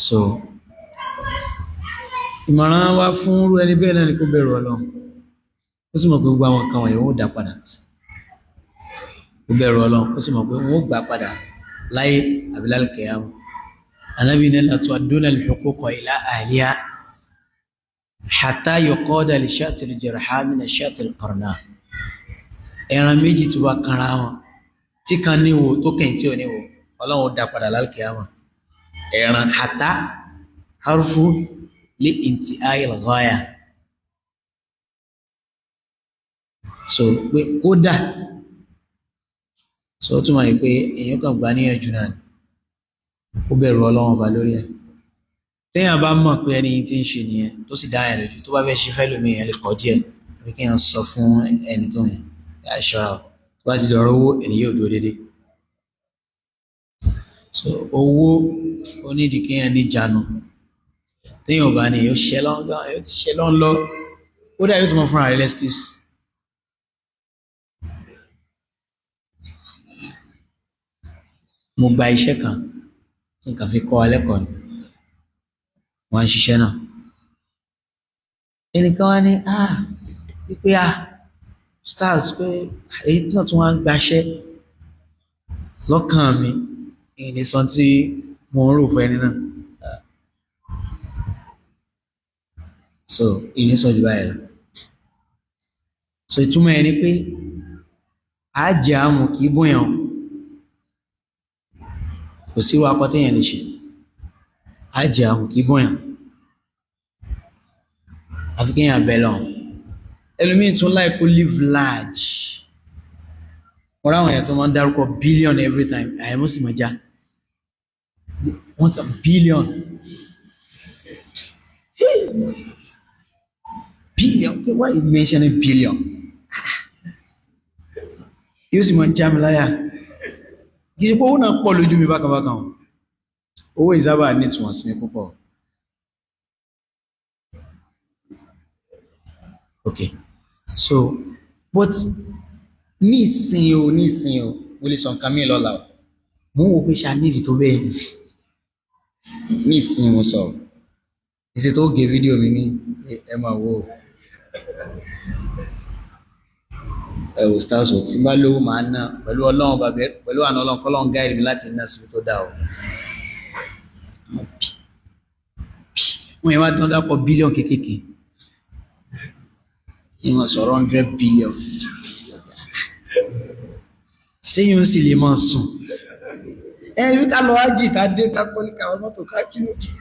so ìmọ̀ràn wa fún irú ẹni bẹ́ẹ̀ náà ni kó bẹ̀rù Ọlọ́run ó sì mọ̀ pé gbogbo àwọn nǹkan wọ̀nyí wọ́n ó dá padà kó bẹ̀rù Ọlọ́run ó sì mọ̀ pé wọ́n ó gbà padà láyé àbí lálùkìyámà. Ànábì ní la tu'adduna al-huquqa ila ahliha hatta yuqada li-shati al-jarha min ash-shati al-qarna. ẹran méjì tí wàá kanra wọn tí kan níwò tó kẹ́yìn tí ò níwò Ọlọ́run ó dá padà lálùkìyámà. ẹran hatta harfu li intihai al-ghaya, so pé kódà so ó túmọ̀ yìí pé èèyàn kan gbà níyànjú náà ni ó bẹ̀rù Ọlọ́run ọba lórí ẹ̀. téèyàn bá mọ̀ pé ẹni tí ń ṣe nìyẹn tó sì dá yẹn lójú tó bá fẹ́ ṣe fẹ́ lómi yẹn lè kọ́ díẹ̀ àbí kéèyàn sọ fún ẹni tó yẹn yà ṣọ́ra o tó bá ti dọ̀rọ̀ owó ẹni yóò dúró déédéé. so owó onídìí kéèyàn níjànú téèyàn ò bá ní yóò ṣẹ́ lọ́n lọ ó dà yóò tún mọ fúnra rẹ̀ lẹ́skúùsì. mo gba iṣẹ́ kan tí nǹkan fi kọ́ alẹ́ kọ́ ni wọ́n ń ṣiṣẹ́ náà ẹnìkan wá ní wípé stars pé èyí náà tún wá ń gbaṣẹ́ lọ́kàn mi ìní sọ tí mo ń rò fún ẹni náà so ìní sọ jù báyìí lọ so ìtumọ̀ ẹni pé àjẹ́ àmọ̀ kì í bóyá kò sí wa kọ́ téèyàn lè ṣe àjẹ́ àmọ̀ kì í bóyá àfi kéèyàn bẹ̀ lọ ẹlòmíì tún láì kó live large wọ́n ráwọn èèyàn tó máa ń dárúkọ billion every time àyẹ̀mọ́ sì mọ̀ já wọ́n kà billion why you mentioning billion yóò sì mọ̀ já mi láyà kì í ṣe pé owó náà pọ̀ lójú mi bákanbákan owó ìsábà ní ìtumọ̀ sí mi púpọ̀. Okay, so but nísìn o mo lè sọ nǹkan mi lọ́la o mo ń wo pé ṣá nídìí tó bẹ́ẹ̀ ni nísìn mo sọ̀rọ̀ ìṣe tó gé fídíò mi ní ẹ máa wo ẹ wò stars o tí bá lówó máa ná pẹ̀lú Ọlọ́run bàbá pẹ̀lú àna Ọlọ́run kọ́lọ́run gáìdì mi láti ná síbi tó dáa o wọ́n yẹn wá dán dápọ̀ bílíọ̀n kéékèèké ìwọ̀n sọ̀rọ̀ 100 billion 50 billion sẹ́yìn ó sì lè máa sùn ẹ̀rí ká lọ ájì ká dé ká pọ́lí ká wọ́n mọ́tò ká kí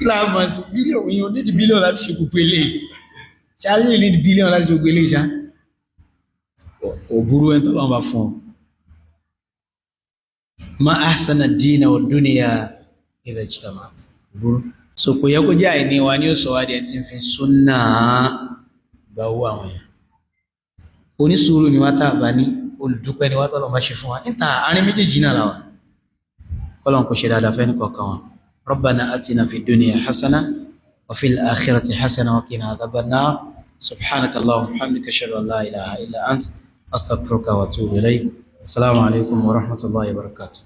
láàmà sí bílíọ̀n yìí ó ní bílíọ̀n láti ṣe gbogbo ilé ṣáájú ilé bílíọ̀n láti ṣe gbogbo ilé ṣá ò burú ẹni tọ́lọ́wọ́n bá fún ọ. ma ahsana ad-dina wa ad-dunya idha ijtama'at burú so kò yẹ kó jẹ́ àìní wa ni ó sọ wá di ẹni tí ń fi súnà gba owó àwọn èèyàn onísùúrù ni wá tá a bá ní olùdúpẹ́ ni wá tọ́lọ́ bá ṣe fún wa níta àárín méjèèjì náà làwà kọ́lọ́n kò ṣe dáadáa fẹ́ ní kọ̀ọ̀kan wọn rabbana atina fid dunya hasana wa fil akhirati hasana wa qina adhaban nar subhanaka allahumma wa bihamdika ashhadu an la ilaha illa ant astaghfiruka wa atubu ilayk assalamu alaikum wa rahmatullahi wa barakatuh.